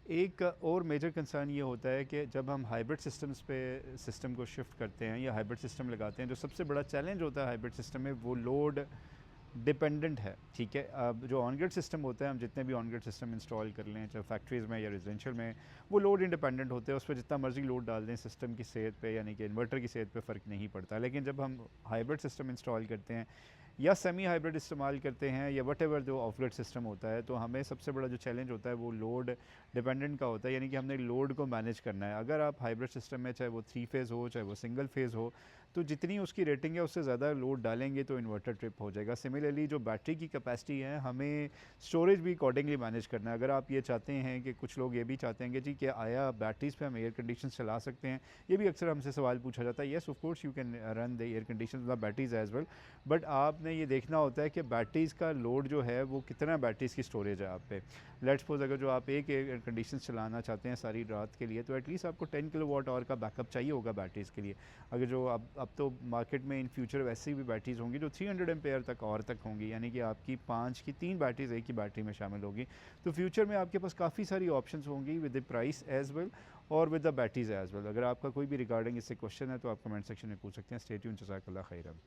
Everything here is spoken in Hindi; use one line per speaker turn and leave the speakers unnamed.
एक और मेजर कंसर्न ये होता है कि जब हम हाइब्रिड सिस्टम्स पे सिस्टम को शिफ्ट करते हैं या हाइब्रिड सिस्टम लगाते हैं, जो सबसे बड़ा चैलेंज होता है हाइब्रिड सिस्टम में वो लोड डिपेंडेंट है। ठीक है, अब जो ऑन ग्रिड सिस्टम होता है, हम जितने भी ऑन ग्रिड सिस्टम इंस्टॉल कर लें चाहे फैक्ट्रीज़ में या रेजिडेंशियल में, वो लोड इंडिपेंडेंट होते हैं। उस पर जितना मर्जी लोड डाल दें, सिस्टम की सेहत पे यानी कि इन्वर्टर की सेहत पे फ़र्क नहीं पड़ता। लेकिन जब हम हाइब्रिड सिस्टम इंस्टॉल करते हैं या सेमी हाइब्रिड इस्तेमाल करते हैं या वट एवर जो ऑफ ग्रिड सिस्टम होता है, तो हमें सबसे बड़ा जो चैलेंज होता है वो लोड डिपेंडेंट का होता है, यानी कि हमने लोड को मैनेज करना है। अगर आप हाइब्रिड सिस्टम में चाहे वो 3 फेज़ हो चाहे वो सिंगल फेज़ हो, तो जितनी उसकी रेटिंग है उससे ज़्यादा लोड डालेंगे तो इन्वर्टर ट्रिप हो जाएगा। सिमिलरली जो बैटरी की कैपेसिटी है, हमें स्टोरेज भी अकॉर्डिंगली मैनेज करना है। अगर आप ये चाहते हैं कि कुछ लोग ये भी चाहते हैं कि जी क्या आया बैटरीज़ पे हम एयर कंडीशन चला सकते हैं, ये भी अक्सर हमसे सवाल पूछा जाता है। Yes of course you can run the air condition the batteries as well, but आपने ये देखना होता है कि बैटरीज़ का लोड जो है वो कितना बैटरीज़ की स्टोरेज है आप पे। लेट्स सपोज अगर जो आप एक एयर कंडीशन चलाना चाहते हैं सारी रात के लिए, तो एटलीस्ट आपको 10 किलोवाट आवर का बैकअप चाहिए होगा बैटरीज़ के लिए। अगर जो अब तो मार्केट में इन फ्यूचर वैसे भी बैटरीज़ होंगी जो 300 एम्पेयर तक और तक होंगी, यानी कि आपकी 5 की 3 बैटरीज एक ही बैटरी में शामिल होगी। तो फ्यूचर में आपके पास काफ़ी सारी ऑप्शंस होंगी with the price as well और with the batteries as well. अगर आपका कोई भी रिगार्डिंग इससे क्वेश्चन है तो आप कमेंट सेक्शन में पूछ सकते हैं। स्टे ट्यून्ड, जज़ाकल्लाह खैरन।